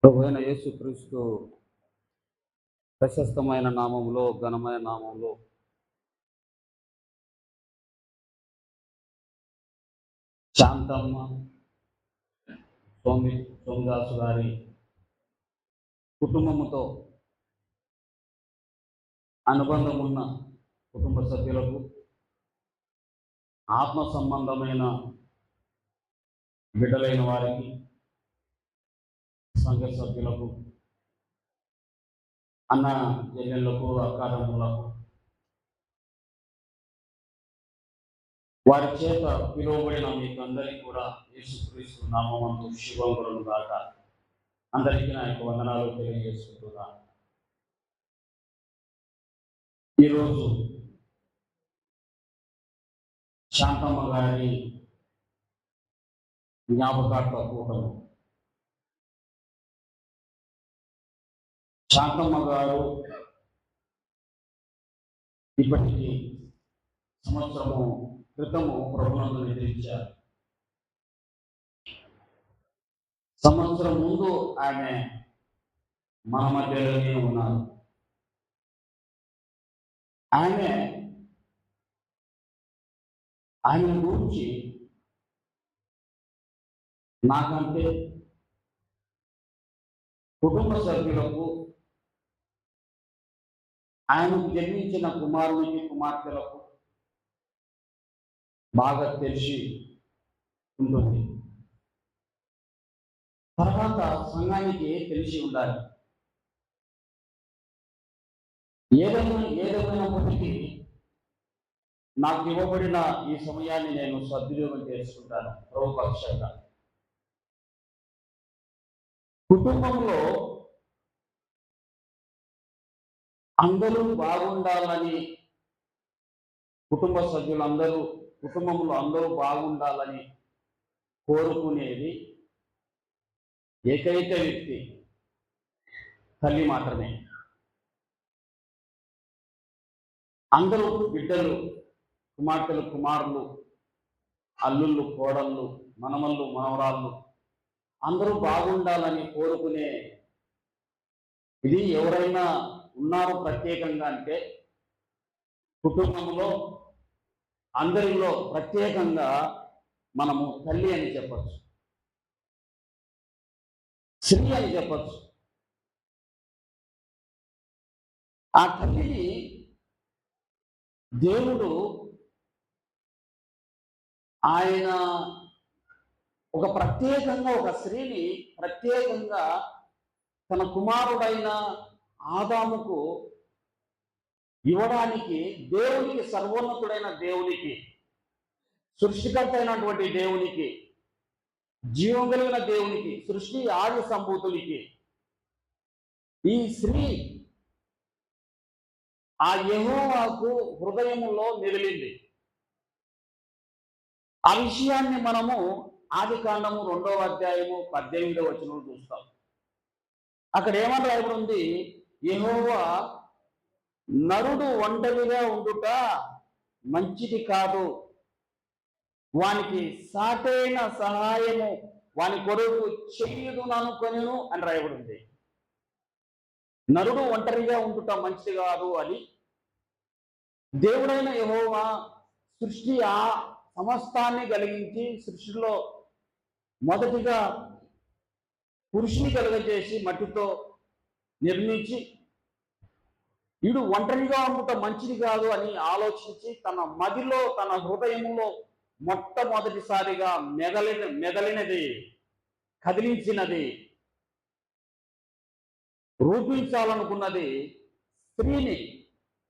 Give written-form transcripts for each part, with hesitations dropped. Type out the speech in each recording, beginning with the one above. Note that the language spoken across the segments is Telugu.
ప్రభువైన యేసుక్రీస్తు ప్రశస్తమైన నామములో, ఘనమైన నామములో శాంతమ్మ సోమదాసు గారి కుటుంబముతో అనుబంధం ఉన్న కుటుంబ సభ్యులకు, ఆత్మ సంబంధమైన బిడ్డలైన వారికి, సంఘ సభ్యులకు, అన్న చెల్లెళ్లకు, అక్కారములకు, వారి చేత పిలువబడిన మీకు అందరికీ కూడా యేసుక్రీస్తు నామమందు శుభములను గాక. అందరికీ నా యొక్క వందనాలు తెలియజేసుకుంటున్నా. ఈరోజు శాంతమ్మ గారి జ్ఞాపకార్థ కూటము. శాంతమ్మ గారు ఇప్పటికీ సంవత్సరము క్రితము ప్రభువును నిద్రించారు. సంవత్సరం ముందు ఆమె మన మధ్యలోనే ఉన్నారు. ఆమె గురించి నాకంటే కుటుంబ సభ్యులకు, ఆయనకు జన్మించిన కుమారునికి, కుమార్తెలకు బాగా తెలిసి ఉంటుంది. తర్వాత సంఘానికి తెలిసి ఉండాలి. ఏదేమైనప్పటికీ నాకు ఇవ్వబడిన ఈ సమయాన్ని నేను సద్వినియోగం చేసుకుంటాను. ప్రభుపక్షంగా కుటుంబంలో అందరూ బాగుండాలని, కుటుంబ సభ్యులందరూ కుటుంబంలో అందరూ బాగుండాలని కోరుకునేది ఏకైక వ్యక్తి తల్లి మాత్రమే. అందరూ బిడ్డలు, కుమార్తెలు, కుమారులు, అల్లుళ్ళు, కోడళ్ళు, మనమళ్ళు, మనవరాళ్ళు అందరూ బాగుండాలని కోరుకునే ఇది ఎవరైనా ఉన్నారు ప్రత్యేకంగా అంటే కుటుంబంలో అందరిలో ప్రత్యేకంగా మనము తల్లి అని చెప్పచ్చు, స్త్రీ అని చెప్పచ్చు. ఆ తల్లిని దేవుడు ఆయన ఒక ప్రత్యేకంగా ఒక స్త్రీని ప్రత్యేకంగా తన కుమారుడైన ఆదాముకు ఇవ్వడానికి, దేవునికి, సర్వోన్నతుడైన దేవునికి, సృష్టికర్త అయినటువంటి దేవునికి, జీవం కలిగిన దేవునికి, సృష్టి ఆది సంభూతునికి ఈ స్త్రీ ఆ యెహోవాకు హృదయములో మెదిలింది. ఆ విషయాన్ని మనము ఆదికాండము 2వ అధ్యాయము 18వ వచనంలో చూస్తాం. అక్కడ ఏమని రాయబడి ఉంది? యెహోవా నరుడు ఒంటరిగా ఉండుట మంచిది కాదు, వానికి సాటైన సహాయము వాని కొరకు చేయుదుననుకొనెను అని రాయబడి ఉంది. నరుడు ఒంటరిగా ఉండుట మంచిది కాదు అని దేవుడైన యెహోవా సృష్టి సమస్తాన్ని కలిగించి, సృష్టిలో మొదటిగా పురుషుని కలుగజేసి మట్టితో నిర్మించి, వీడు ఒంటరిగా ఉండుట మంచిది కాదు అని ఆలోచించి తన మదిలో, తన హృదయంలో మొట్టమొదటిసారిగా మెదలినది, కదిలించినది, రూపించాలనుకున్నది స్త్రీని,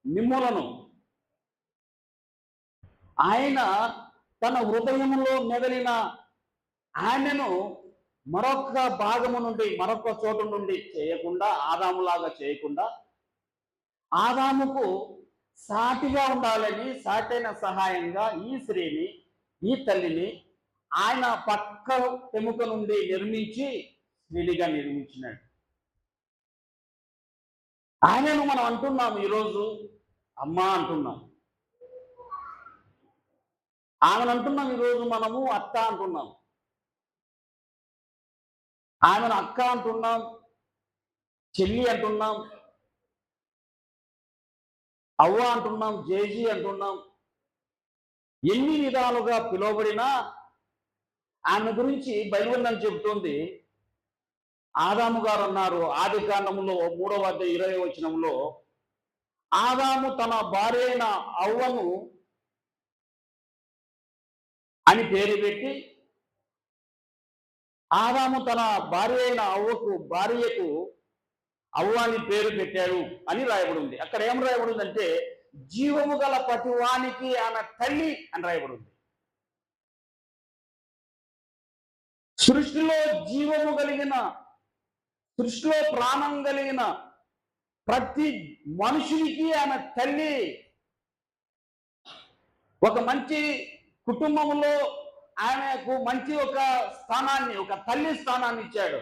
మిమ్ములను. ఆయన తన హృదయంలో మెదలిన ఆమెను మరొక భాగము నుండి, మరొక చోటు నుండి చేయకుండా, ఆదాములాగా చేయకుండా, ఆదాముకు సాటిగా ఉండాలని, సాటైన సహాయంగా ఈ స్త్రీని, ఈ తల్లిని ఆయన పక్క ఎముక నుండి నిర్మించి స్త్రీగా నిర్మించినాడు. ఆయనను మనం అంటున్నాం, ఈరోజు అమ్మ అంటున్నాం. ఆమెను అంటున్నాం ఈరోజు మనము అత్త అంటున్నాం. ఆమెను అక్క అంటున్నాం, చెల్లి అంటున్నాం, అవ్వ అంటున్నాం, జేజీ అంటున్నాం. ఎన్ని విధాలుగా పిలువబడినా ఆమె గురించి బైబిల్ అని చెబుతుంది. ఆదాము గారు అన్నారు ఆది కాండంలో 3వ అధ్యాయం 20వ వచనంలో, ఆదాము తన భార్య అయిన అవ్వను అని పేరు పెట్టి, ఆదాము తన భార్యకు అవ్వ అని పేరు పెట్టాడు అని రాయబడి ఉంది. అక్కడ ఏం రాయబడి ఉందంటే, జీవము గల ప్రతి వానికి ఆమె తల్లి అని రాయబడి ఉంది. సృష్టిలో జీవము కలిగిన, సృష్టిలో ప్రాణం కలిగిన ప్రతి మనుషునికి ఆమె తల్లి. ఒక మంచి కుటుంబంలో ఆమెకు మంచి ఒక స్థానాన్ని, ఒక తల్లి స్థానాన్ని ఇచ్చాడు.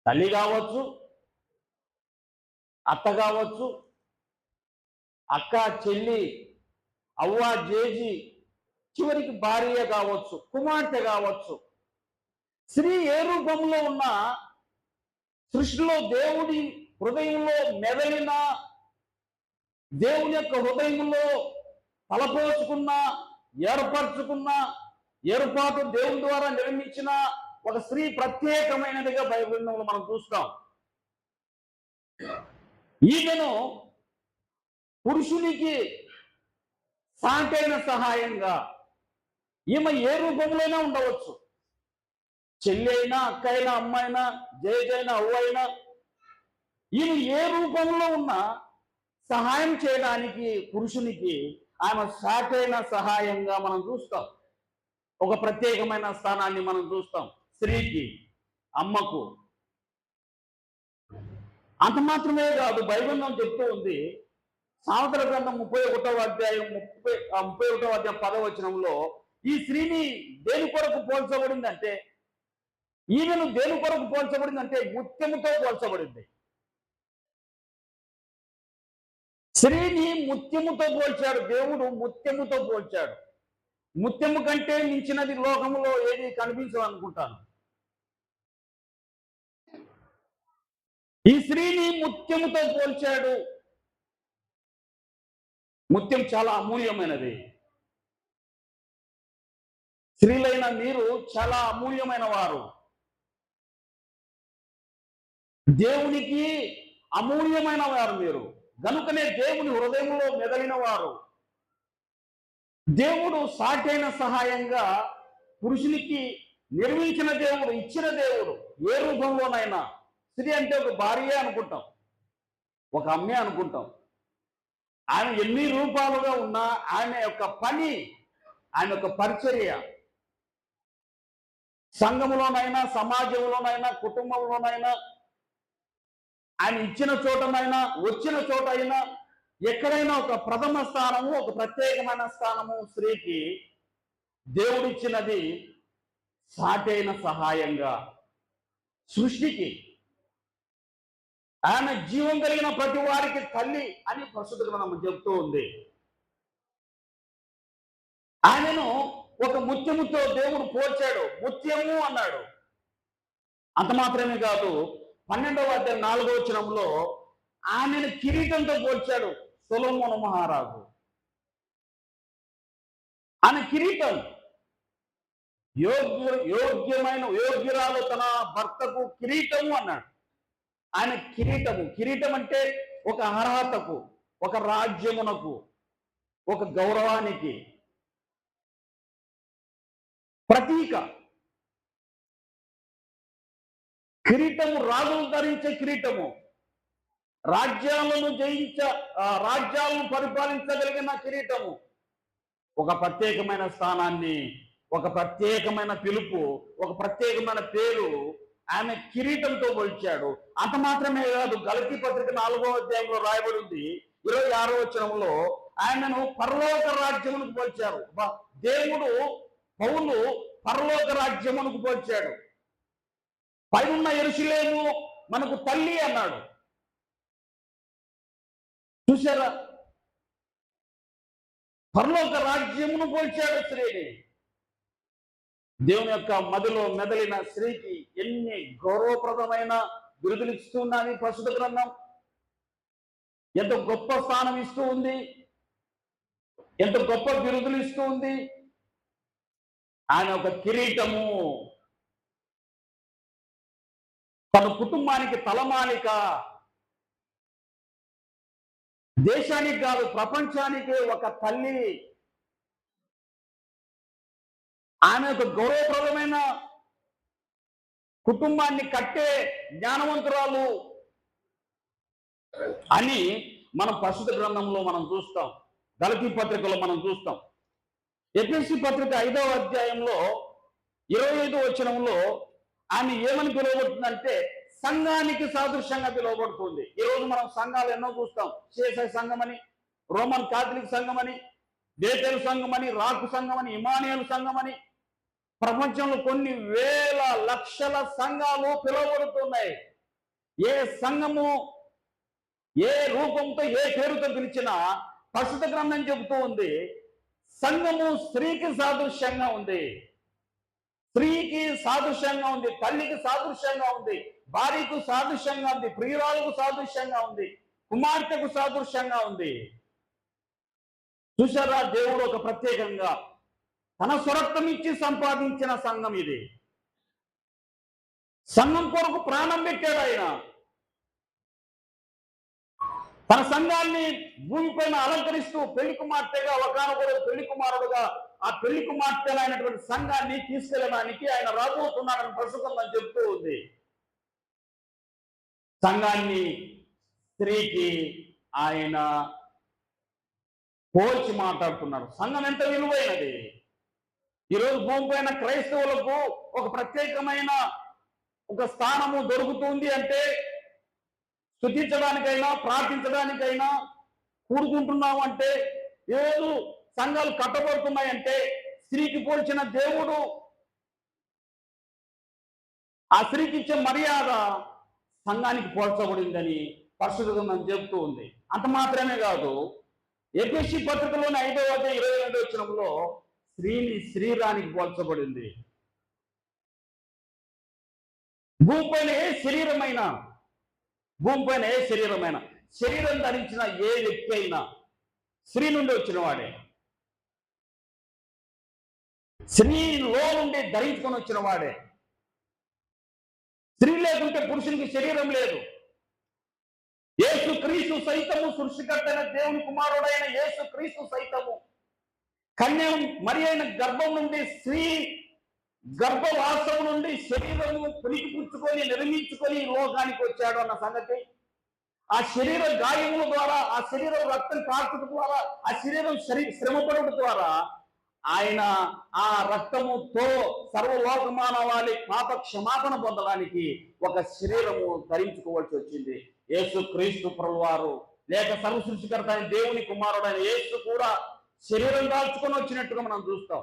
తల్లి కావచ్చు, అత్త కావచ్చు, అక్క, చెల్లి, అవ్వ, జేజి, చివరికి భార్య కావచ్చు, కుమార్తె కావచ్చు. స్త్రీ ఏ రూపంలో ఉన్నా సృష్టిలో దేవుడి హృదయంలో మెదలిన, దేవుని యొక్క హృదయంలో తలపోచుకున్న, ఏర్పరచుకున్న, ఏర్పాటు దేవుని ద్వారా నిర్మించిన ఒక స్త్రీ ప్రత్యేకమైనదిగా బైబిల్లో మనం చూస్తాం. ఈమెను పురుషునికి సాటైన సహాయంగా, ఈమె ఏ రూపంలోనే ఉండవచ్చు. చెల్లి అయినా, అక్క అయినా, అమ్మ అయినా, జేజైనా, అవ్వ అయినా, ఈమె ఏ రూపంలో ఉన్నా సహాయం చేయడానికి పురుషునికి ఆమె సాటైన సహాయంగా మనం చూస్తాం. ఒక ప్రత్యేకమైన స్థానాన్ని మనం చూస్తాం స్త్రీకి, అమ్మకు. అంత మాత్రమే కాదు, బైబిల్లో చెప్తూ ఉంది, సామెతల గ్రంథం 31వ అధ్యాయం 10వ వచనంలో ఈ స్త్రీని దేని కొరకు పోల్చబడిందంటే, ఈమెను దేని కొరకు పోల్చబడిందంటే ముత్యముతో పోల్చబడింది. స్త్రీని ముత్యముతో పోల్చాడు దేవుడు, ముత్యముతో పోల్చాడు. ముత్యము కంటే మించినది లోకంలో ఏది కనిపించదనుకుంటాను. ఈ స్త్రీని ముత్యముతో పోల్చాడు. ముత్యం చాలా అమూల్యమైనది. స్త్రీలైన మీరు చాలా అమూల్యమైన వారు, దేవునికి అమూల్యమైన వారు మీరు. గనుకనే దేవుని హృదయంలో మెదలిన వారు. దేవుడు సాటైన సహాయంగా పురుషునికి నిర్మించిన దేవుడు, ఇచ్చిన దేవుడు. ఏ రూపంలోనైనా, స్త్రీ అంటే ఒక భార్య అనుకుంటాం, ఒక అమ్మే అనుకుంటాం. ఆమె ఎన్ని రూపాలుగా ఉన్నా ఆమె యొక్క పని, ఆమె యొక్క పరిచర్య సంఘములోనైనా, సమాజంలోనైనా, కుటుంబంలోనైనా, ఆయన ఇచ్చిన చోటనైనా, వచ్చిన చోట అయినా, ఎక్కడైనా ఒక ప్రథమ స్థానము, ఒక ప్రత్యేకమైన స్థానము స్త్రీకి దేవుడిచ్చినది సాటైన సహాయంగా. సృష్టికి ఆమె జీవం కలిగిన ప్రతి వారికి తల్లి అని పరిశుద్ధ గ్రంథం చెప్తూ ఉంది. ఆమెను ఒక ముత్యముతో దేవుడు పోల్చాడు, ముత్యము అన్నాడు. అంత మాత్రమే కాదు, 12వ అధ్యాయం 4వ వచనంలో ఆమెను కిరీటంతో పోల్చాడు సొలొమోను మహారాజు. ఆమె కిరీటం, యోగ్యురాలు తన భర్తకు కిరీటము అన్నాడు. ఆయన కిరీటము. కిరీటం అంటే ఒక అర్హతకు, ఒక రాజ్యమునకు, ఒక గౌరవానికి ప్రతీక. కిరీటము రాజులు ధరించే కిరీటము, రాజ్యాలను పరిపాలించగలిగిన కిరీటము. ఒక ప్రత్యేకమైన స్థానాన్ని, ఒక ప్రత్యేకమైన పిలుపు, ఒక ప్రత్యేకమైన పేరు ఆమె కిరీటంతో పోల్చాడు. అంత మాత్రమే కాదు, గలతీ పత్రిక 4వ అధ్యాయంలో రాయబడి ఉంది 26వ వచనంలో ఆయనను పరలోక రాజ్యమునకు పోల్చారు. దేవుడు పౌలు పరలోక రాజ్యమునకు పోల్చాడు. పైనున్న యెరూషలేము మనకు తల్లి అన్నాడు. చూసారా, పరలోక రాజ్యమును పోల్చాడు స్త్రీని. దేవుని యొక్క మదిలో మెదలిన స్త్రీకి ఎన్ని గౌరవప్రదమైన బిరుదులు ఇస్తూ ఉన్నది పరిశుద్ధ గ్రంథం. ఎంత గొప్ప స్థానం ఇస్తూ ఉంది, ఎంత గొప్ప బిరుదులు ఇస్తూ ఉంది. ఆయన ఒక కిరీటము, తన కుటుంబానికి తలమాలిక, దేశానికి కాదు ప్రపంచానికి ఒక తల్లి. ఆమె ఒక గౌరవప్రదమైన కుటుంబాన్ని కట్టే జ్ఞానవంతురాలు అని మనం పరిశుద్ధ గ్రంథంలో మనం చూస్తాం. గలతీ పత్రికలో మనం చూస్తాం. ఎఫెసీ పత్రిక 5వ అధ్యాయంలో 25వ వచనంలో ఆమె ఏమని పిలువబడుతుందంటే సంఘానికి సాదృశ్యంగా పిలువబడుతుంది. ఈరోజు మనం సంఘాలు ఎన్నో చూస్తాం. సిఎస్ఐ సంఘం అని, రోమన్ కాథలిక్ సంఘం అని, బేతేలు సంఘం అని, రాకు సంఘం అని, ఇమానియల్ సంఘం అని, ప్రపంచంలో కొన్ని వేల లక్షల సంఘాలు పిలువబడుతున్నాయి. ఏ సంఘము ఏ రూపంతో ఏ పేరుతో పిలిచినా పరిశుద్ధ గ్రంథం చెబుతూ ఉంది సంఘము స్త్రీకి సాదృశ్యంగా ఉంది, స్త్రీకి సాదృశ్యంగా ఉంది, తల్లికి సాదృశ్యంగా ఉంది, భార్యకు సాదృశ్యంగా ఉంది, ప్రియురాలకు సాదృశ్యంగా ఉంది, కుమార్తెకు సాదృశ్యంగా ఉంది. చూసారా, దేవుడు ఒక ప్రత్యేకంగా తన స్వరక్తం ఇచ్చి సంపాదించిన సంఘం ఇది. సంఘం కొరకు ప్రాణం పెట్టాడు ఆయన. తన సంఘాన్ని భూమిపైన అలంకరిస్తూ పెళ్లి కుమార్తెగా, ఒకనొకడు పెళ్లి కుమారుడుగా ఆ పెళ్లి కుమార్తెలైనటువంటి సంఘాన్ని తీసుకెళ్ళడానికి ఆయన రాబోతున్నాడని పరిశుద్ధంగా చెప్తూ ఉంది. సంఘాన్ని స్త్రీకి ఆయన పోల్చి మాట్లాడుతున్నాడు. సంఘం ఎంత విలువైనది. ఈరోజు భూమిపైన క్రైస్తవులకు ఒక ప్రత్యేకమైన ఒక స్థానము దొరుకుతుంది అంటే, స్తుతించడానికైనా ప్రార్థించడానికైనా కూడుకుంటున్నాం అంటే, ఏదో సంఘాలు కట్టబడుతున్నాయంటే స్త్రీకి పోల్చిన దేవుడు ఆ స్త్రీకి ఇచ్చే మర్యాద సంఘానికి పోల్చబడిందని పరిశుద్ధ గ్రంథం చెబుతూ ఉంది. అంత మాత్రమే కాదు, ఎఫెసీ పత్రికలోని 5వ అధ్యాయం 22వ వచనంలో స్త్రీని శరీరానికి పోల్చబడింది. భూమిపైన ఏ శరీరమైన శరీరం ధరించిన ఏ వ్యక్తి అయినా స్త్రీ నుండి వచ్చిన వాడే, స్త్రీలో నుండి ధరించుకొని వచ్చిన వాడే. స్త్రీ లేకుంటే పురుషునికి శరీరం లేదు. యేసు క్రీస్తు సైతము, సృష్టికర్తైన దేవుని కుమారుడైన యేసు క్రీస్తు సైతము కన్య మరి అయిన గర్భం నుండి, స్త్రీ గర్భవాసం నుండి శరీరము పుణికిపుచ్చుకొని నిర్మించుకొని ఈ లోకానికి వచ్చాడు అన్న సంగతి, ఆ శరీర గాయముల ద్వారా, ఆ శరీరం రక్తం కాల్చడం ద్వారా, ఆ శరీరం శ్రమపడడం ద్వారా ఆయన ఆ రక్తముతో సర్వలోక మానవాళి పాప క్షమాపణ పొందడానికి ఒక శరీరము ధరించుకోవాల్సి వచ్చింది. యేసు క్రీస్తు ప్రభువారు లేక సర్వ సృష్టికర్త అయిన దేవుని కుమారుడైన యేసు కూడా శరీరం దాల్చుకొని వచ్చినట్టుగా మనం చూస్తాం.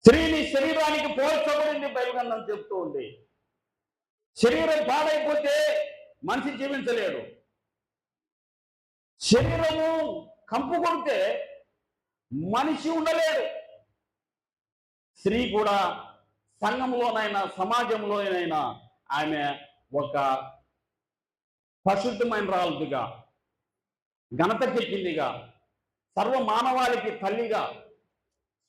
స్త్రీని శరీరానికి పోల్చబడింది బైబిల్ గ్రంథం చెప్తూ ఉంది. శరీరం పాడైపోతే మనిషి జీవించలేడు. శరీరము కంపు కొడితే మనిషి ఉండలేడు. స్త్రీ కూడా సంఘంలోనైనా సమాజంలోనైనా ఆమె ఒక పరిశుద్ధమైన రాలుగా, ఘనతకెక్కిందిగా, సర్వ మానవాళికి తల్లిగా,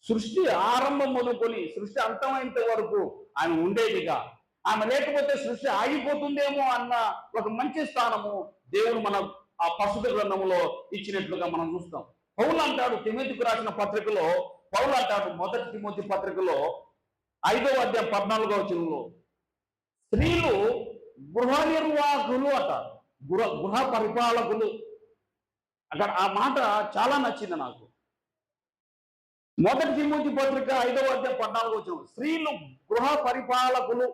సృష్టి ఆరంభం మొదలుకొని సృష్టి అంతమైనంత వరకు ఆమె ఉండేదిగా, ఆమె లేకపోతే సృష్టి ఆగిపోతుందేమో అన్న ఒక మంచి స్థానము దేవుడు మన ఆ పరిశుద్ధ గ్రంథంలో ఇచ్చినట్లుగా మనం చూస్తాం. పౌలు అంటాడు తిమోతికి రాసిన పత్రికలో, పౌలు అంటాడు 1 తిమోతి పత్రికలో 5వ అధ్యాయం 14వ వచనంలో స్త్రీలు గృహ నిర్వాహకులు అంటారు, గృహ పరిపాలకులు. అక్కడ ఆ మాట చాలా నచ్చింది నాకు. 1 తిమోతి పత్రిక 5వ అధ్యాయం 14వ వచనం స్త్రీలు గృహ పరిపాలకులు,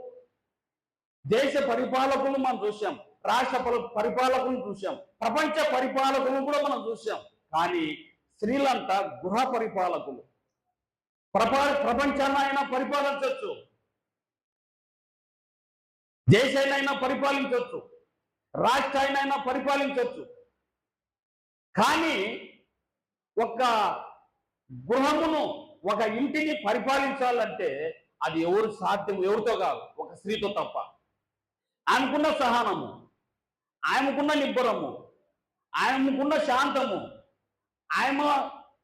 దేశ పరిపాలకులు మనం చూసాం, రాష్ట్ర పరిపాలకులను చూసాం, ప్రపంచ పరిపాలకులను కూడా మనం చూసాం. కానీ స్త్రీలంతా గృహ పరిపాలకులు. ప్రపంచాన్ని అయినా పరిపాలించవచ్చు, దేశాన్నైనా పరిపాలించవచ్చు, రాష్ట్రాన్నైనా పరిపాలించవచ్చు. కానీ ఒక గృహమును, ఒక ఇంటిని పరిపాలించాలంటే అది ఎవరు సాధ్యం, ఎవరితో కాదు, ఒక స్త్రీతో తప్ప. ఆమెకున్న సహనము, ఆమెకున్న నిబ్బరము, ఆమెకున్న శాంతము, ఆమె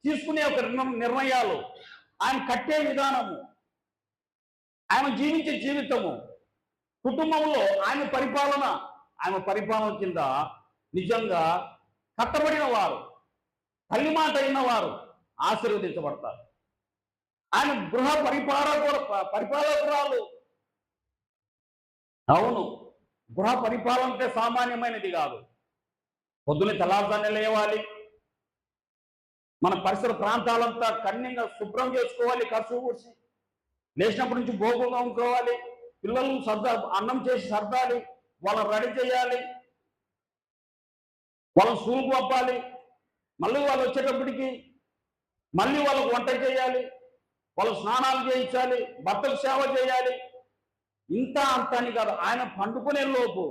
తీసుకునే ఒక నిర్ణయాలు, ఆమె కట్టే విధానము, ఆమె జీవించే జీవితము, కుటుంబంలో ఆమె పరిపాలన కింద నిజంగా కట్టబడిన వారు, తల్లి మాట అయిన వారు ఆశీర్వదించబడతారు. ఆయన గృహ పరిపాలకురాలు. అవును, గృహ పరిపాలన అంటే సామాన్యమైనది కాదు. పొద్దున్నే తెల్లారుజామునే లేవాలి, మన పరిసర ప్రాంతాలంతా కన్నీగా శుభ్రం చేసుకోవాలి, కసువు కూర్చి లేచినప్పటి నుంచి భోగులు అమ్ముకోవాలి, పిల్లలు అన్నం చేసి సర్దాలి, వాళ్ళని రెడీ చేయాలి, వాళ్ళని స్కూల్కి పంపాలి, మళ్ళీ వాళ్ళు వచ్చేటప్పటికి మళ్ళీ వాళ్ళకు వంట చేయాలి, వాళ్ళు స్నానాలు చేయించాలి, భర్తకు సేవ చేయాలి. ఇంత అంత అని కాదు, ఆయన పండుకునే లోపు,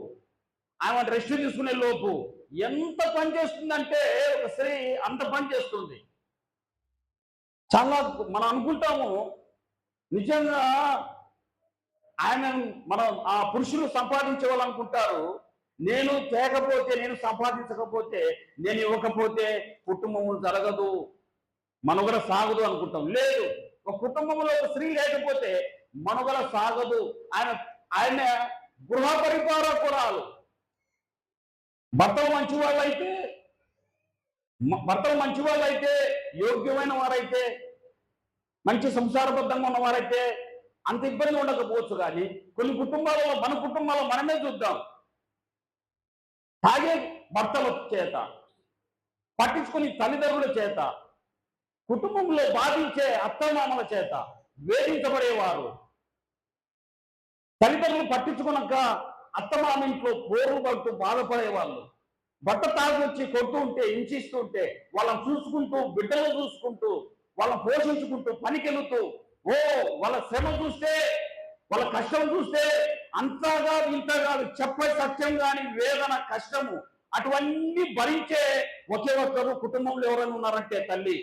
ఆయన రెస్ట్ తీసుకునే లోపు ఎంత పని చేస్తుందంటే ఒక స్త్రీ అంత పని చేస్తుంది. చాలా మనం అనుకుంటాము నిజంగా ఆయన మనం ఆ పురుషులు సంపాదించే వాళ్ళు అనుకుంటారు, నేను తేకపోతే, నేను సంపాదించకపోతే, నేను ఇవ్వకపోతే కుటుంబం జరగదు, మనుగడ సాగదు అనుకుంటాం. లేదు, ఒక కుటుంబంలో ఒక స్త్రీ లేకపోతే మనుగడ సాగదు. ఆయన గృహ పరిపాలకురాలు. భర్తలు మంచి వాళ్ళైతే, యోగ్యమైన వారైతే, మంచి సంసారబద్ధంగా ఉన్నవారైతే అంత ఇబ్బంది ఉండకపోవచ్చు. కానీ కొన్ని కుటుంబాలలో, మన కుటుంబాల్లో మనమే చూద్దాం, తాగే భర్తల చేత, పట్టించుకుని తల్లిదండ్రుల చేత, కుటుంబంలో బాధించే అత్తమామల చేత వేధించబడేవారు, తల్లిదండ్రులు పట్టించుకున్నాక అత్తమామ ఇంట్లో పోరు పడుతూ బాధపడేవాళ్ళు, భర్త తాగి వచ్చి కొడుతూ ఉంటే, హింసిస్తూ ఉంటే వాళ్ళని చూసుకుంటూ, బిడ్డలు చూసుకుంటూ, వాళ్ళని పోషించుకుంటూ, పనికెళ్తూ, వాళ్ళ శ్రమ చూస్తే, వాళ్ళ కష్టం చూస్తే అంతగా ఇంతగా చెప్పే సత్యం కాని వేదన, కష్టము అటువన్నీ భరించే ఒకే ఒక్కరు కుటుంబంలో ఎవరైనా ఉన్నారంటే తల్లి.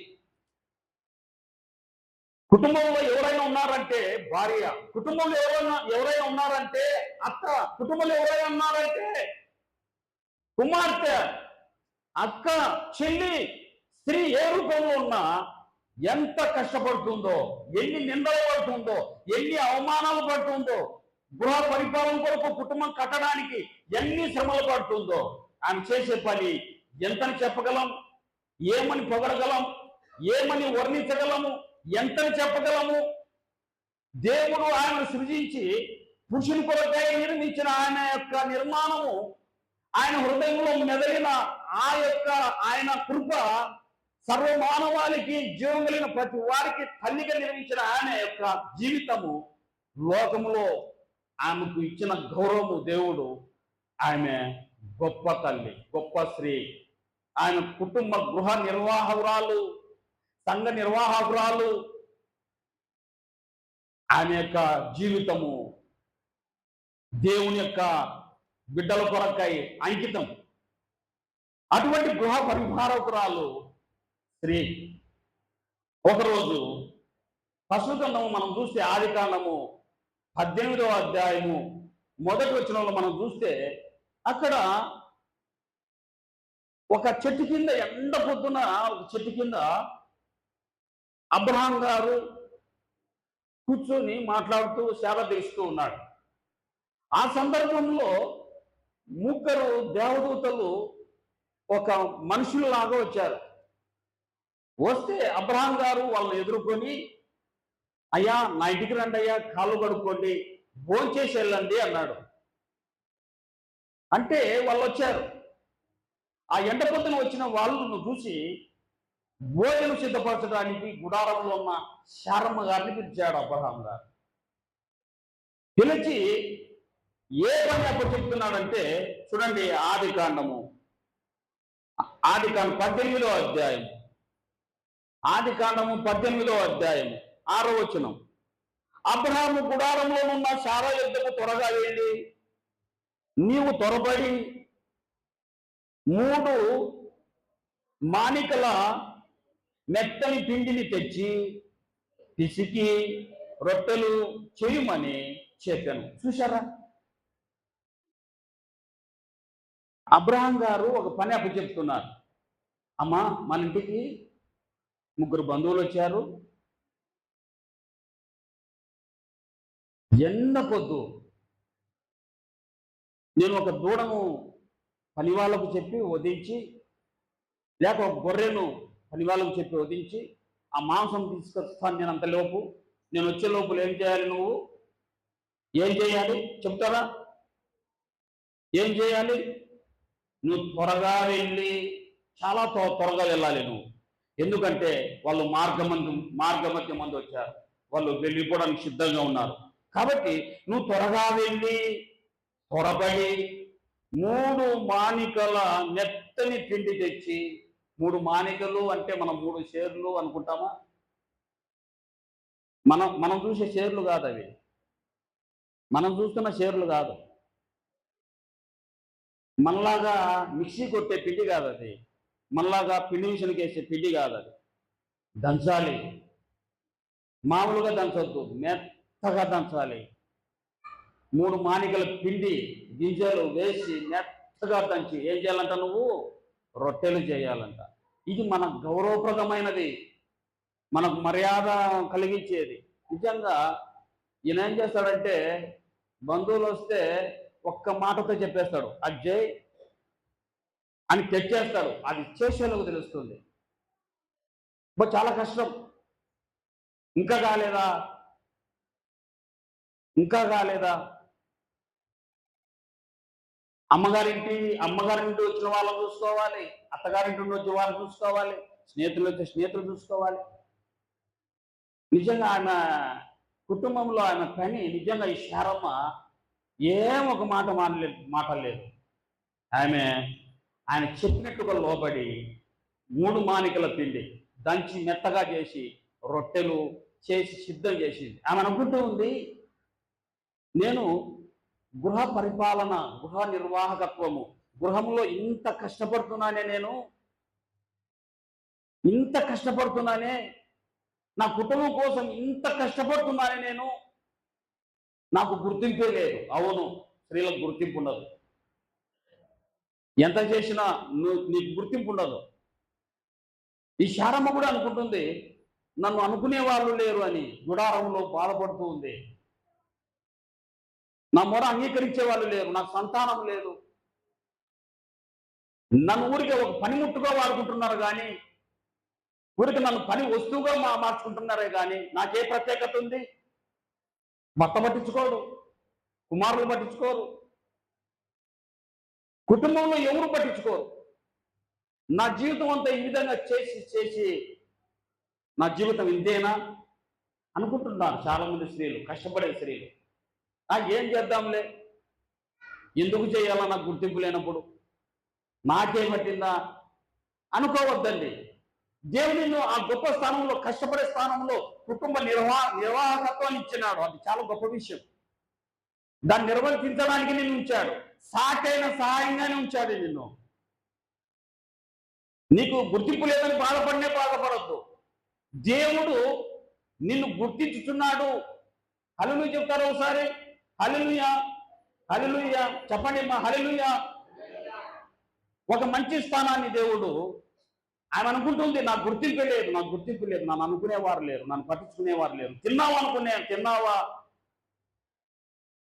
కుటుంబంలో ఎవరైనా ఉన్నారంటే భార్య. కుటుంబంలో ఎవరైనా ఉన్నారంటే అత్త. కుటుంబంలో ఎవరైనా ఉన్నారంటే కుమార్తె, అక్క, చెల్లి. స్త్రీ ఏ రూపంలో ఉన్నా ఎంత కష్టపడుతుందో, ఎన్ని నిందలు పడుతుందో, ఎన్ని అవమానాలు పడుతుందో, గృహ పరిపాలన కొరకు కుటుంబం కట్టడానికి ఎన్ని శ్రమలు పడుతుందో, ఆమె చేసే పని ఎంతని చెప్పగలం, ఏమని పొగడగలం, ఏమని వర్ణించగలము, ఎంతని చెప్పగలము. దేవుడు ఆయనను సృజించి పురుషుని కొరకై నిర్మించిన ఆయన యొక్క నిర్మాణము, ఆయన హృదయంలో మెదలిన ఆయన కృప, సర్వమానవాళికి జీవం కలిగిన ప్రతి వారికి తల్లిగా నిర్మించిన ఆయన యొక్క జీవితము, లోకములో ఆమెకు ఇచ్చిన గౌరవము. దేవుడు ఆమె గొప్ప తల్లి, గొప్ప స్త్రీ. ఆయన కుటుంబ గృహ నిర్వాహకురాలు, సంఘ నిర్వాహకురాలు. ఆమె యొక్క జీవితము దేవుని యొక్క బిడ్డల కొరకై అంకితం. అటువంటి గృహ పరిపాలకురాలు స్త్రీ. ఒకరోజు పశుగ్రంథము మనం చూస్తే, ఆదికాండము 18వ అధ్యాయము 1వ వచనంలో మనం చూస్తే, అక్కడ ఒక చెట్టు కింద, ఎండ పొద్దున ఒక చెట్టు కింద అబ్రహాం గారు కూర్చొని మాట్లాడుతూ సేవ తీస్తూ ఉన్నాడు. ఆ సందర్భంలో ముగ్గురు దేవదూతలు ఒక మనుషులలాగా వచ్చారు. వస్తే అబ్రహాం గారు వాళ్ళని ఎదుర్కొని, అయ్యా నా ఇంటికి రండి అయ్యా, కాళ్ళు కడుక్కోండి, భోంచేసి వెళ్ళండి అన్నాడు. అంటే వాళ్ళు వచ్చారు. ఆ ఎండ పొద్దున వచ్చిన వాళ్ళను చూసి భోజనం సిద్ధపరచడానికి గుడారంలో ఉన్న శారమ్మ గారిని పిలిచాడు అబ్రహాం గారు. పిలిచి ఏ పని అప్పుడు చెప్తున్నాడంటే, చూడండి, ఆదికాండం 18వ అధ్యాయం, ఆదికాండము 18వ అధ్యాయం 6వ వచనం. అబ్రహాము గుడారంలో ఉన్న శారా యొద్దకు త్వరగా వెళ్ళి, నీవు త్వరపడి 3 మానికల మెత్తని పిండిని తెచ్చి పిసికి రొట్టెలు చేయమని చెప్పాను. చూశారా, అబ్రహాం గారు ఒక పని అప్పచెప్తున్నారు. అమ్మా, మన ఇంటికి ముగ్గురు బంధువులు వచ్చారు, ఎండ పొద్దు నేను ఒక దూడను పని వాళ్ళకు చెప్పి వధించి, లేక ఒక గొర్రెను పని వాళ్ళకు చెప్పి వధించి ఆ మాంసం తీసుకొస్తాను. నేను అంతలోపు, నేను వచ్చే లోపల ఏం చేయాలి? నువ్వు ఏం చేయాలి చెప్తారా? ఏం చేయాలి? నువ్వు త్వరగా వెళ్ళి, చాలా త్వరగా వెళ్ళాలి నువ్వు. ఎందుకంటే వాళ్ళు మార్గమధ్య మంది వచ్చారు, వాళ్ళు వెళ్ళిపోవడానికి సిద్ధంగా ఉన్నారు. కాబట్టి నువ్వు త్వరగా వెళ్ళి, త్వరపడి 3 మానికల మెత్తని పిండి తెచ్చి, 3 మానికలు అంటే మనం 3 షేర్లు అనుకుంటామా? మనం చూసే షేర్లు కాదు అవి, మనం చూస్తున్న షేర్లు కాదు. మనలాగా మిక్సీ కొట్టే పిండి కాదు అది, మనలాగా పిండి మిషన్కి వేసే పిండి కాదు అది. దంచాలి, మామూలుగా దంచొద్దు, మెత్తగా దంచాలి. 3 మానికల పిండి గింజలు వేసి మెత్తగా దంచి ఏం చేయాలంట? నువ్వు రొట్టెలు చేయాలంట. ఇది మన గౌరవప్రదమైనది, మనకు మర్యాద కలిగించేది. నిజంగా ఈయన ఏం చేస్తాడంటే, బంధువులు వస్తే ఒక్క మాటతో చెప్పేస్తాడు, అజ్జయ్ అని తెచ్చేస్తాడు. అది చేసేందుకు తెలుస్తుంది. చాలా కష్టం. ఇంకా కాలేదా, ఇంకా కాలేదా? అమ్మగారింటి వచ్చిన వాళ్ళని చూసుకోవాలి, అత్తగారింటి నుండి వచ్చే వాళ్ళని చూసుకోవాలి, స్నేహితులు వచ్చే స్నేహితులు చూసుకోవాలి. నిజంగా ఆమె కుటుంబంలో ఆమె పని, నిజంగా ఈ శారమ్మ ఏం ఒక మాట మాటలేదు. ఆయన చెప్పినట్టుగా లోబడి 3 మానికల పిండి దంచి మెత్తగా చేసి రొట్టెలు చేసి సిద్ధం చేసింది. ఆమె అనుకుంటూ ఉంది, నేను గృహ పరిపాలన, గృహ నిర్వాహకత్వము, గృహంలో ఇంత కష్టపడుతున్నానే, నేను ఇంత కష్టపడుతున్నానే, నా కుటుంబం కోసం ఇంత కష్టపడుతున్నానే నేను, నాకు గుర్తింపే లేదు. అవును, స్త్రీలకు గుర్తింపు ఉండదు. ఎంత చేసినా నీకు గుర్తింపు ఉండదు. ఈ శారమ్మ కూడా అనుకుంటుంది, నన్ను అనుకునే వాళ్ళు లేరు అని గుడారంలో బాధపడుతూ ఉంది. నా మొర అంగీకరించే వాళ్ళు లేరు, నాకు సంతానం లేదు, నన్ను ఊరికే ఒక పనిముట్టుగా వాడుకుంటున్నారు కానీ, ఊరికి నన్ను పని వస్తువుగా మార్చుకుంటున్నారే కానీ నాకే ప్రత్యేకత ఉంది? భర్త పట్టించుకోరు, కుమారులు పట్టించుకోరు, కుటుంబంలో ఎవరు పట్టించుకోరు. నా జీవితం అంతా ఈ విధంగా చేసి నా జీవితం ఇంతేనా అనుకుంటున్నారు చాలామంది స్త్రీలు, కష్టపడే స్త్రీలు. ఏం చేద్దాంలే, ఎందుకు చేయాలా నాకు గుర్తింపు లేనప్పుడు, నాకేం పట్టిందా అనుకోవద్దండి. దేవుడు ఆ గొప్ప స్థానంలో, కష్టపడే స్థానంలో కుటుంబ నిర్వాహకత్వాన్ని ఇచ్చినాడు. అది చాలా గొప్ప విషయం. దాన్ని నిర్వర్తించడానికి నిన్ను ఉంచాడు, సాటైన సహాయంగానే ఉంచాడు నిన్ను. నీకు గుర్తింపు లేదని బాధపడద్దు. దేవుడు నిన్ను గుర్తించుచున్నాడు. హల్లెలూయా చెప్తారు ఒకసారి, హల్లెలూయా, హల్లెలూయా చెప్పండి మా, హల్లెలూయా. ఒక మంచి స్థానాన్ని దేవుడు, ఆమె అనుకుంటుంది, నాకు గుర్తింపు లేదు, నన్ను అనుకునేవారు లేరు, నన్ను పట్టించుకునేవారు లేరు. తిన్నావా,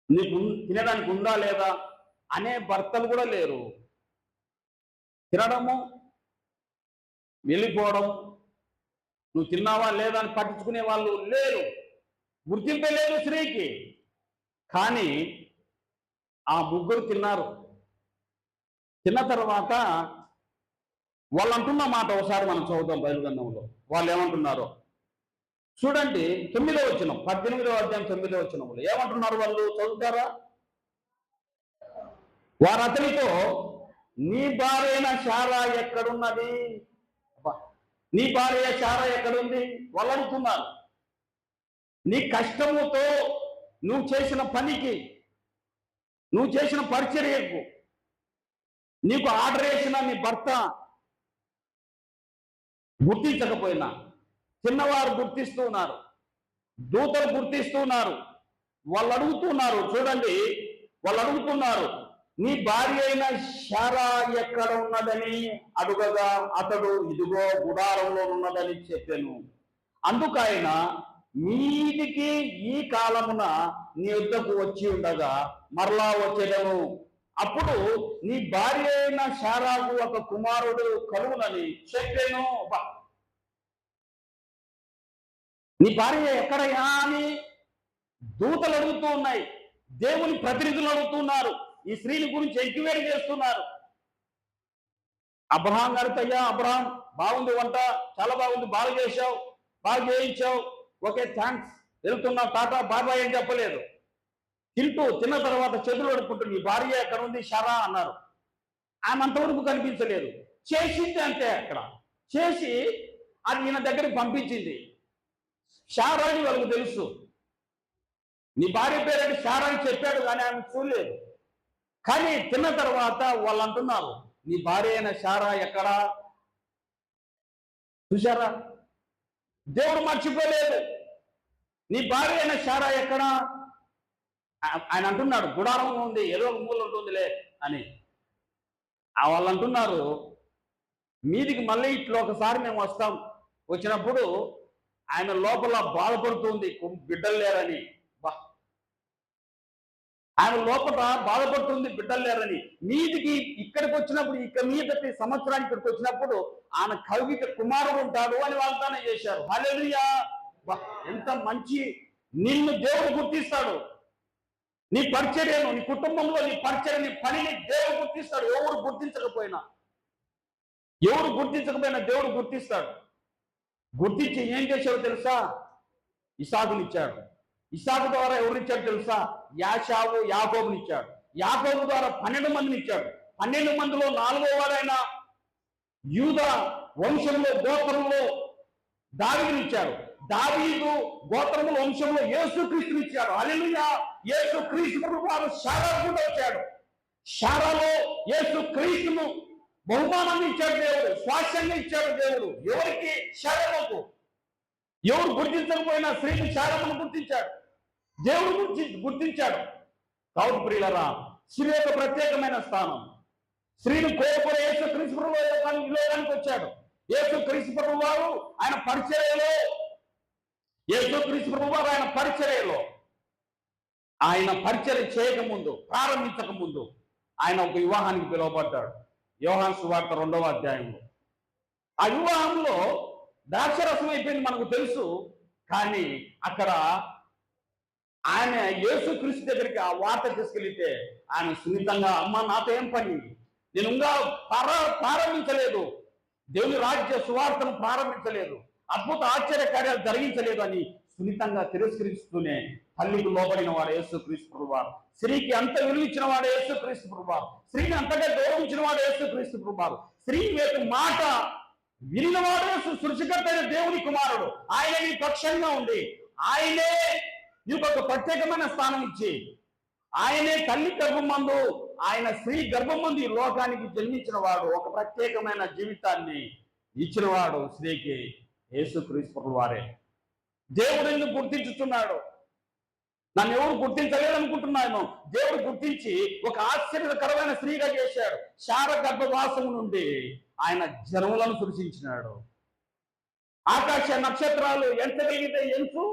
నీకు తినడానికి ఉందా లేదా అనే భర్తలు కూడా లేరు. తినడము, వెళ్ళిపోవడం, నువ్వు తిన్నావా లేదా అని పట్టించుకునే వాళ్ళు లేరు. గుర్తింపే లేదు స్త్రీకి. కానీ ఆ ముగ్గురు తిన్నారు. తిన్న తర్వాత వాళ్ళు అంటున్న మాట ఒకసారి మనం చదువుతాం బైబిల్ గ్రంథంలో. వాళ్ళు ఏమంటున్నారో చూడండి. 9వ వచనం, 18వ అధ్యాయం 9వ వచనంలో ఏమంటున్నారు వాళ్ళు, చదువుతారా? వారు అతనితో, నీ భార్య అయిన శారా ఎక్కడున్నది? నీ భార్య శారా ఎక్కడుంది? వాళ్ళు అంటున్నారు. నీ కష్టముతో నువ్వు చేసిన పనికి, నువ్వు చేసిన పరిచర్యకు, నీకు ఆర్డర్ వేసిన నీ భర్త గుర్తించకపోయినా చిన్నవారు గుర్తిస్తూ ఉన్నారు. దూతలు గుర్తిస్తున్నారు. వాళ్ళు అడుగుతున్నారు, చూడండి, వాళ్ళు అడుగుతున్నారు, నీ భార్య అయిన శారా ఎక్కడ ఉన్నదని అడుగగా అతడు ఇదిగో గుడారంలో ఉన్నదని చెప్పాను. అందుకు ఆయన, మీదికి ఈ కాలమున నీ యుద్ధకు వచ్చి ఉండగా మరలా వచ్చేదను. అప్పుడు నీ భార్య అయిన శారాకు ఒక కుమారుడు కలుగునని చెప్పాను. నీ భార్య ఎక్కడయా అని దూతలు అడుగుతూ ఉన్నాయి. దేవుని ప్రతినిధులు అడుగుతున్నారు. ఈ స్త్రీని గురించి ఎంక్వైరీ చేస్తున్నారు. అబ్రహాం గారితో, అయ్యా అబ్రహాం, బాగుంది వంట, చాలా బాగుంది, బాగా చేశావు, బాగా చేయించావు, ఓకే థ్యాంక్స్, వెళ్తున్నావు, టాటా బాబాయ్ అని చెప్పలేదు. తిన్న తర్వాత చేతులు అడుక్కుంటుంది, నీ భార్య ఎక్కడ ఉంది శారా అన్నారు. ఆమె అంతవరకు కనిపించలేదు. చేసింది అంతే. అక్కడ చేసి అది ఈయన దగ్గరికి పంపించింది. శారా అని వాళ్ళకు తెలుసు. నీ భార్య పేరు శారా అని చెప్పాడు, కానీ ఆమె చూడలేదు. కానీ తిన్న తర్వాత వాళ్ళు అంటున్నారు, నీ భార్య అయిన శారా ఎక్కడా? చూశారా, దేవుడు మర్చిపోలేదు. నీ భార్య అయిన శారా ఎక్కడా? ఆయన అంటున్నాడు, గుడారం ఉంది, ఏదో ఒక మూల ఉంటుందిలే అని. వాళ్ళు అంటున్నారు, మీదికి మళ్ళీ ఇట్లా ఒకసారి మేము వస్తాం. వచ్చినప్పుడు ఆయన లోపల బాధపడుతుంది, బిడ్డలు లేరని. ఆయన లోపల బాధపడుతుంది, బిడ్డలు లేరని. మీదికి ఇక్కడికి వచ్చినప్పుడు, ఇక మీదటి సంవత్సరానికి ఇక్కడికి వచ్చినప్పుడు ఆయన కవికి కుమారుడు ఉంటాడు అని వాగ్దానం చేశారు. హల్లెలూయా! ఎంత మంచి! నిన్ను దేవుడు గుర్తిస్తాడు. నీ పరిచర్యను, నీ కుటుంబంలో నీ పరిచర్య, నీ పనిని దేవుడు గుర్తిస్తాడు. ఎవరు గుర్తించకపోయినా దేవుడు గుర్తిస్తాడు. గుర్తించి ఏం చేశాడో తెలుసా? ఇసాకునిచ్చాడు. ఇసాకు ద్వారా ఎవరినిచ్చాడు తెలుసా? యాషావు యాకోబునిచ్చాడు. యాకోబు ద్వారా 12 మందిని ఇచ్చాడు. 12 మందిలో 4వ వారైన యూదా వంశంలో గోత్రంలో దావీదునిచ్చాడు. దావీదు గోత్రముల వంశంలో యేసుక్రీస్తునిచ్చాడు. హల్లెలూయా! యేసుక్రీస్తు వారు శారాకు కూడా వచ్చాడు. శారాలో యేసుక్రీస్తును బహుమానాన్ని ఇచ్చాడు దేవుడు, స్వాస్థ్యంగా ఇచ్చాడు దేవుడు. ఎవరికి? శారాలకు. ఎవరు గుర్తించకపోయినా స్త్రీని శారమ్మను గుర్తించాడు, దేవుడు గుర్తించాడు. కాబట్టి ప్రియులారా, స్త్రీ యొక్క ప్రత్యేకమైన స్థానం. స్త్రీని కోరుకునే యేసుక్రీస్తు ప్రభువు ఈ లోకానికి వచ్చాడు. యేసుక్రీస్తు ప్రభువు వారు ఆయన పరిచర్యలో, ఆయన పరిచర్య చేయకముందు, ప్రారంభించక ముందు ఆయన ఒక వివాహానికి పిలువబడ్డాడు. యోహాను సువార్త 2వ అధ్యాయంలో. ఆ వివాహంలో ద్రాక్షరసం అయిపోయింది మనకు తెలుసు. కానీ అక్కడ ఆయన యేసుక్రీస్తు దగ్గరికి ఆ వార్త తీసుకెళ్తే ఆయన సున్నితంగా, అమ్మ నాతో ఏం పని, నేను ఇంకా ప్రారంభించలేదు, దేవుని రాజ్య సువార్తను ప్రారంభించలేదు, అద్భుత ఆశ్చర్య కార్యాలు జరిగించలేదు అని సున్నితంగా తిరస్కరిస్తూనే తల్లికి లోబడిన వాడు యేసుక్రీస్తు ప్రభువారు. స్త్రీకి అంత విలువించిన వాడు యేసుక్రీస్తు ప్రభువారు. స్త్రీని అంతగా గౌరవించిన వాడు యేసుక్రీస్తు ప్రభువారు. స్త్రీ యొక్క మాట వినినవాడు సృష్టికర్త అయిన దేవుని కుమారుడు. ఆయన నీ పక్షంగా ఉండి, ఆయనే నీకు ఒక ప్రత్యేకమైన స్థానం ఇచ్చి, ఆయనే తల్లి గర్భమందు, ఆయన స్త్రీ గర్భమందు ఈ లోకానికి జన్మించిన వాడు, ఒక ప్రత్యేకమైన జీవితాన్ని ఇచ్చినవాడు స్త్రీకి యేసుక్రీస్తు వారే. దేవుడు ఎందుకు గుర్తించుతున్నాడు? నన్ను ఎవరు గుర్తించలేదనుకుంటున్నాను. దేవుడు గుర్తించి ఒక ఆశ్చర్యకరమైన స్త్రీగా చేశాడు. శార గర్భవాసం నుండి ఆయన జనములను సృష్టించినాడు. ఆకాశ నక్షత్రాలు ఎంచగలిగితే ఎంచు,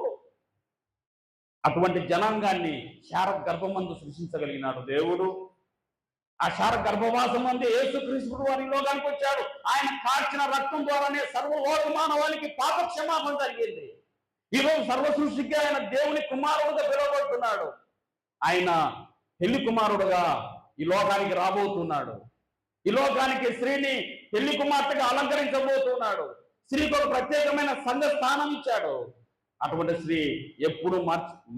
అటువంటి జనాంగాన్ని శార గర్భమందు సృష్టించగలిగినాడు దేవుడు. ఆ శార గర్భవాసం మంది యేసుక్రీస్తు వారి లోకానికి వచ్చాడు. ఆయన కార్చిన రక్తం ద్వారానే సర్వలోక మానవాళికి పాప క్షమాపణ జరిగింది. ఈరోజు సర్వ సృష్టికి ఆయన దేవుని కుమారుడుగా పిలువబడుతున్నాడు. ఆయన పెళ్లి కుమారుడుగా ఈ లోకానికి రాబోతున్నాడు. ఈ లోకానికి స్త్రీని పెళ్లి కుమార్తెగా అలంకరించబోతున్నాడు. స్త్రీకి ఒక ప్రత్యేకమైన సంఘ స్థానం ఇచ్చాడు. అటువంటి స్త్రీ ఎప్పుడు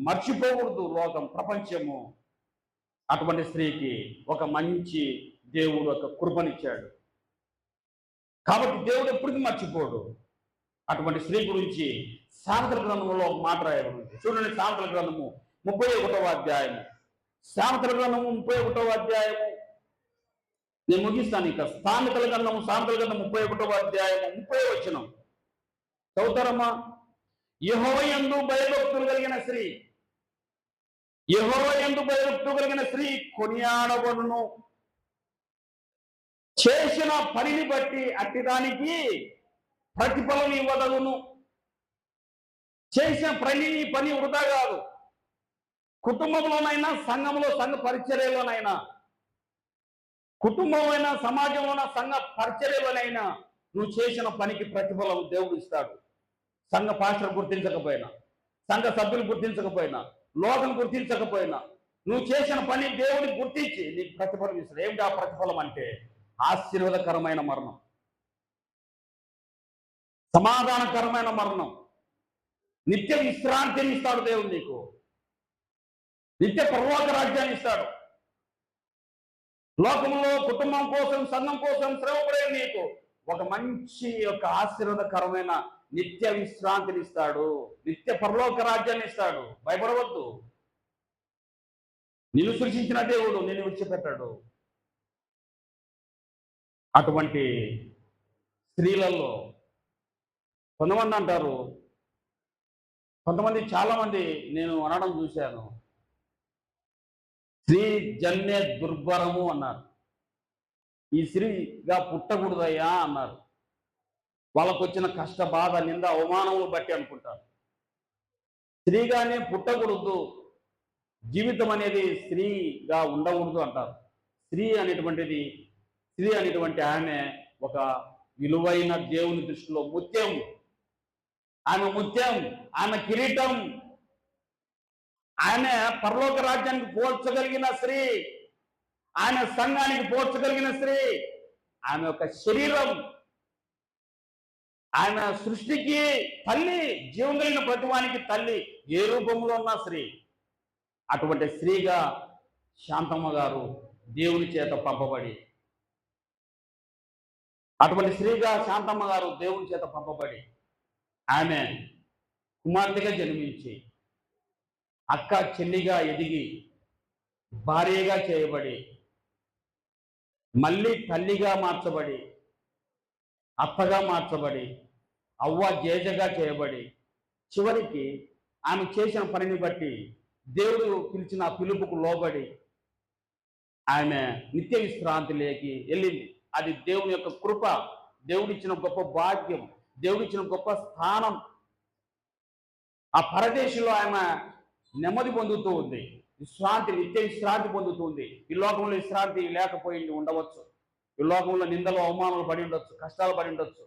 మర్చిపోకూడదు లోకం, ప్రపంచము. అటువంటి స్త్రీకి ఒక మంచి దేవుడు ఒక కృపనిచ్చాడు. కాబట్టి దేవుడు ఎప్పటికీ మర్చిపోడు. అటువంటి స్త్రీ గురించి సామెతల గ్రంథంలో మాట రాయబడింది. చూడండి, సామెతల గ్రంథము 31వ అధ్యాయము. సామెతల గ్రంథము 31వ అధ్యాయము. నేను ముగిస్తాను ఇక. సామెతల గ్రంథము 31వ అధ్యాయము 30వ వచనం చదువుతారమ్మా. యెహోవా యందు భయభక్తులు కలిగిన స్త్రీ, యెహోవా యందు భయభక్తులు కలిగిన స్త్రీ కొనియాడబడును. చేసిన పనిని బట్టి అట్టిదానికి ప్రతిఫలం ఇవ్వదగును. చేసిన పని వృధా కాదు. కుటుంబంలోనైనా, సంఘంలో, సంఘ పరిచర్యలోనైనా, కుటుంబమైనా, సమాజంలోన, సంఘ పరిచర్యలోనైనా నువ్వు చేసిన పనికి ప్రతిఫలం దేవుడు ఇస్తాడు. సంఘ పాస్టర్ గుర్తించకపోయినా, సంఘ సభ్యులు గుర్తించకపోయినా, లోకం గుర్తించకపోయినా, నువ్వు చేసిన పని దేవుడికి గుర్తించి నీకు ప్రతిఫలం ఇస్తాడు. ఏమిటి ఆ ప్రతిఫలం అంటే? ఆశీర్వాదకరమైన మరణం, సమాధానకరమైన మరణం, నిత్య విశ్రాంతిని ఇస్తాడు దేవుడు నీకు. నిత్య పరలోక రాజ్యాన్ని ఇస్తాడు. లోకంలో కుటుంబం కోసం, సంఘం కోసం శ్రమపడే నీకు ఒక మంచి ఆశీర్వాదకరమైన నిత్య విశ్రాంతిని ఇస్తాడు. నిత్య పరలోక రాజ్యాన్ని ఇస్తాడు. భయపడవద్దు. నిన్ను సృష్టించిన దేవుడు నిన్ను విడిచిపెట్టాడు. అటువంటి స్త్రీలలో కొంతమంది అంటారు, చాలా మంది నేను అనడం చూశాను, స్త్రీ జన్య దుర్భరము అన్నారు. ఈ స్త్రీగా పుట్టకూడదయ్యా అన్నారు. వాళ్ళకు వచ్చిన కష్ట, బాధ, నింద, అవమానములు బట్టి అనుకుంటారు. స్త్రీగానే పుట్టకూడదు, జీవితం అనేది స్త్రీగా ఉండకూడదు అంటారు. స్త్రీ అనేటువంటి ఆమె ఒక విలువైన దేవుని దృష్టిలో ముత్యం. ఆమె ముత్యం, ఆమె కిరీటం, ఆమె పరలోక రాజ్యానికి పోల్చగలిగిన స్త్రీ, ఆమె సంఘానికి పోల్చగలిగిన స్త్రీ, ఆమె ఒక శరీరం, ఆమె సృష్టికి తల్లి, జీవం కలిగిన ప్రతివానికి తల్లి, ఏ రూపంలో ఉన్న స్త్రీ. అటువంటి స్త్రీగా శాంతమ్మ గారు దేవుని చేత పంపబడి, ఆమె కుమార్తెగా జన్మించి, అక్క చెల్లిగా ఎదిగి, భార్యగా చేయబడి, మళ్ళీ తల్లిగా మార్చబడి, అత్తగా మార్చబడి, అవ్వ జేజగా చేయబడి, చివరికి ఆమె చేసిన పనిని బట్టి దేవుడు పిలిచిన పిలుపుకు లోబడి ఆమె నిత్య విశ్రాంతిలోకి వెళ్ళింది. అది దేవుని యొక్క కృప, దేవుడిచ్చిన గొప్ప భాగ్యం, దేవుడిచ్చిన గొప్ప స్థానం. ఆ పరదేశంలో ఆమె నెమ్మది పొందుతూ ఉంది, నిత్య విశ్రాంతి పొందుతుంది. ఈ లోకంలో విశ్రాంతి లేకపోయి ఉండవచ్చు. ఈ లోకంలో నిందలు, అవమానాలు పడి ఉండొచ్చు, కష్టాలు పడి ఉండొచ్చు,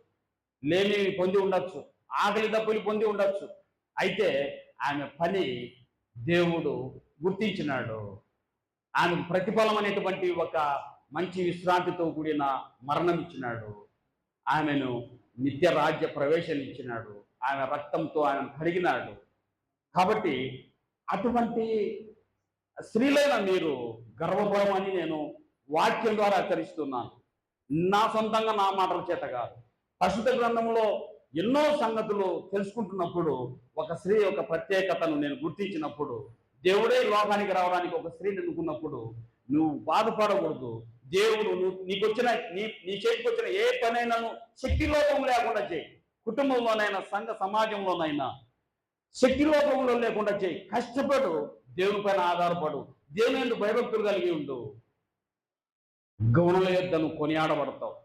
లేని పొంది ఉండొచ్చు, ఆకలి దప్పులు పొంది ఉండొచ్చు. అయితే ఆమె పని దేవుడు గుర్తించినాడు. ఆమెకు ప్రతిఫలం అనేటువంటి ఒక మంచి విశ్రాంతితో కూడిన మరణం ఇచ్చినాడు. ఆమెను నిత్య రాజ్య ప్రవేశం ఇచ్చినాడు. ఆమె రక్తంతో ఆమెను కడిగినాడు. కాబట్టి అటువంటి స్త్రీలైన మీరు గర్వపడమని నేను వాక్యం ద్వారా హెచ్చరిస్తున్నాను. నా సొంతంగా నా మాటల చేత కాదు. పరిశుద్ధ గ్రంథంలో ఎన్నో సంగతులు తెలుసుకుంటున్నప్పుడు, ఒక స్త్రీ యొక్క ప్రత్యేకతను నేను గుర్తించినప్పుడు, దేవుడే లోకానికి రావడానికి ఒక స్త్రీని ఎన్నుకున్నప్పుడు నువ్వు బాధపడకూడదు. దేవుడు నీ చేతికి వచ్చిన ఏ పనైనా శక్తి లోపం లేకుండా చేయి. కుటుంబంలోనైనా, సంఘ సమాజంలోనైనా శక్తి లోపంలో లేకుండా చేయి. కష్టపడు, దేవుని పైన ఆధారపడు, దేవుని యందు భయభక్తులు కలిగి ఉండు. గౌనుల యొద్ద నువ్వు కొనియాడబడతావు.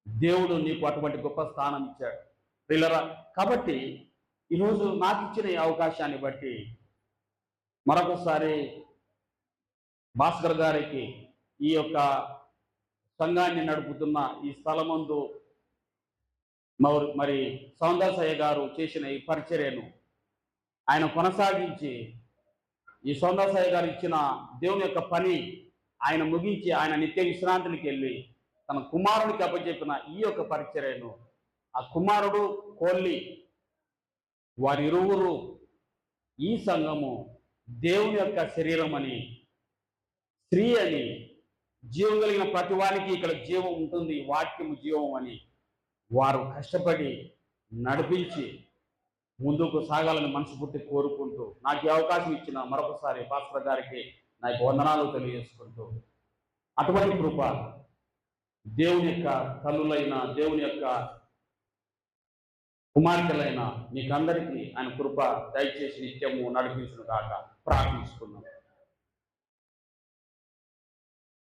దేవుడు నీకు అటువంటి గొప్ప స్థానం ఇచ్చాడు పిల్లరా. కాబట్టి ఈరోజు నాకు ఇచ్చిన ఈ అవకాశాన్ని బట్టి మరొకసారి భాస్కర్ గారికి, ఈ యొక్క సంఘాన్ని నడుపుతున్న ఈ స్థలమందు మరి సౌందర్శయ్య గారు చేసిన ఈ పరిచర్యను ఆయన కొనసాగించి, ఈ సౌందర్శయ్య గారు ఇచ్చిన దేవుని యొక్క పని ఆయన ముగించి, ఆయన నిత్య విశ్రాంతికి వెళ్ళి తన కుమారునికి అప్పచెప్పిన ఈ యొక్క పరిచర్యను, ఆ కుమారుడు కోల్లి వారిరువురు, ఈ సంఘము దేవుని యొక్క శరీరం అని, స్త్రీ అని, జీవం కలిగిన ప్రతి వారికి ఇక్కడ జీవం ఉంటుంది, వాక్యము జీవం అని వారు కష్టపడి నడిపించి ముందుకు సాగాలని మనస్ఫూర్తి కోరుకుంటూ, నాకు ఈ అవకాశం ఇచ్చిన మరొకసారి భాస్కర్ గారికి నాకు వందనాలు తెలియజేసుకుంటూ, అటువంటి కృప దేవుని యొక్క తల్లులైన, దేవుని యొక్క కుమార్తెలైన మీకందరికీ ఆయన కృప దయచేసి నిత్యము నడిపించును కాక ప్రార్థించుకున్నాం.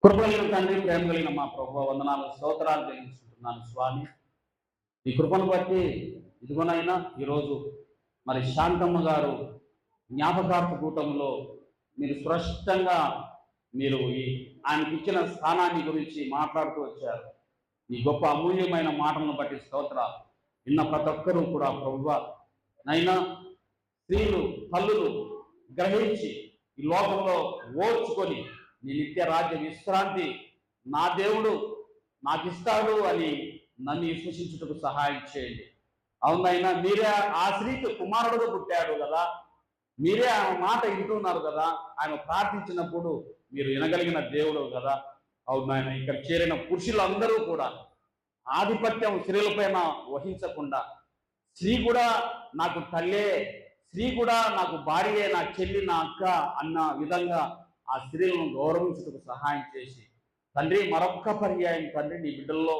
కృప కలిగిన తండ్రి, ప్రేమ కలిగిన మా ప్రభువా, వందనాలు స్తోత్రాలు చెల్లించుకుంటున్నాను స్వామి. ఈ కృపను బట్టి ఇదిగోనైనా ఈరోజు మరి శాంతమ్మ గారు జ్ఞాపకార్థ కూటంలో మీరు స్పష్టంగా మీరు ఆయనకి ఇచ్చిన స్థానాన్ని గురించి మాట్లాడుతూ వచ్చారు. ఈ గొప్ప అమూల్యమైన మాటలను బట్టి స్తోత్రాలు. విన్న ప్రతి ఒక్కరూ కూడా ప్రభువా నైనా స్త్రీలు తల్లులు గ్రహించి ఈ లోకంలో ఓర్చుకొని నీ నిత్య రాజ్య విశ్రాంతి నా దేవుడు నాకు ఇస్తాడు అని నన్ను విశ్వసించుటకు సహాయం చేయండి. అవునైనా మీరే ఆ స్త్రీకి కుమారుడుగా పుట్టాడు కదా, మీరే ఆయన మాట వింటున్నారు కదా, ఆయన ప్రార్థించినప్పుడు మీరు వినగలిగిన దేవుడు కదా. అవునాయన ఇక్కడ చేరిన పురుషులందరూ కూడా ఆధిపత్యం స్త్రీలపైన వహించకుండా స్త్రీ కూడా నాకు తల్లే, స్త్రీ కూడా నాకు భార్యే, నా చెల్లి, నా అక్క అన్న విధంగా ఆ స్త్రీలను గౌరవించుటకు సహాయం చేసి తండ్రి మరొక్క పర్యాయం తండ్రి నీ బిడ్డల్లో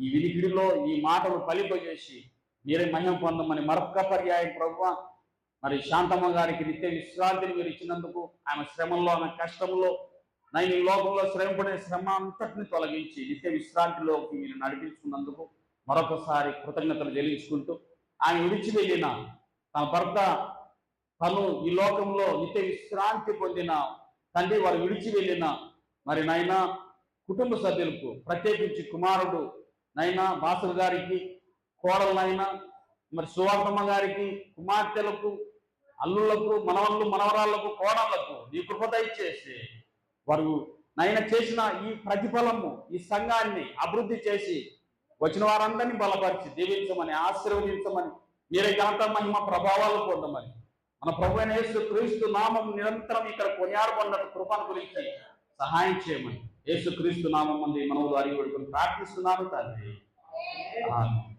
ఈ వినికిడిలో ఈ మాటలు ఫలింపజేసి మీరే మహిమ పొందమని మరొక్క పర్యాయం ప్రభువా మరి శాంతమ్మ గారికి నిత్య విశ్రాంతిని మీరు ఇచ్చినందుకు ఆమె శ్రమంలో ఆమె కష్టంలో నేను ఈ లోకంలో శ్రమపడే శ్రమ అంతటిని తొలగించి నిత్య విశ్రాంతిలోకి మీరు నడిపించుకున్నందుకు మరొకసారి కృతజ్ఞతలు చెల్లించుకుంటూ ఆమె విడిచి వెళ్ళిన తన భర్త తను ఈ లోకంలో నిత్య విశ్రాంతి పొందిన తండ్రి వారు విడిచి వెళ్ళిన మరి నైనా కుటుంబ సభ్యులకు ప్రత్యేకించి కుమారుడు నైనా బాసులు గారికి, కోడలనైనా మరి సువర్ణమ్మ గారికి, కుమార్తెలకు, అల్లుళ్లకు, మనవళ్ళు మనవరాళ్లకు, కోడళ్లకు నీ కృప దయచేసి వారు నైనా చేసిన ఈ ప్రతిఫలము ఈ సంఘాన్ని అభివృద్ధి చేసి వచ్చిన వారందరినీ బలపరిచి దీవించమని ఆశీర్వదించమని మీరే ఘనత మహిమ ప్రభావాలు పొందమని మన ప్రభు అయిన యేసు క్రీస్తు నామం నిరంతరం ఇక్కడ కొనియాడబడిన కృపను గురించి సహాయం చేయమని యేసు క్రీస్తు నామం మంది మనవులు అడిగి వేడుకొని ప్రార్థిస్తున్నాను తండ్రి. ఆమేన్.